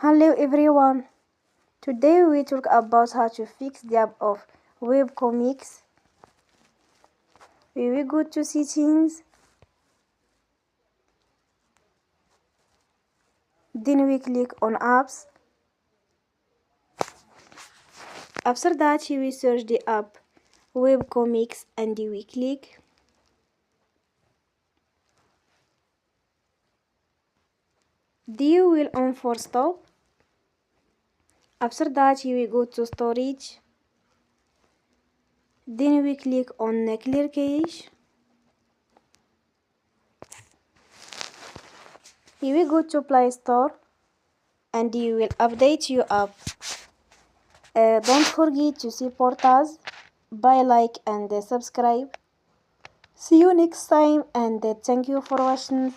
Hello everyone. Today we talk about how to fix the app of webcomics. We will go to settings. Then we click on apps. After that we search the app webcomics and we click. You will on for stop. After that we go to storage. Then we click on clear cache. You will go to Play Store and you will update your app. Don't forget to support us by like and subscribe. See you next time and thank you for watching.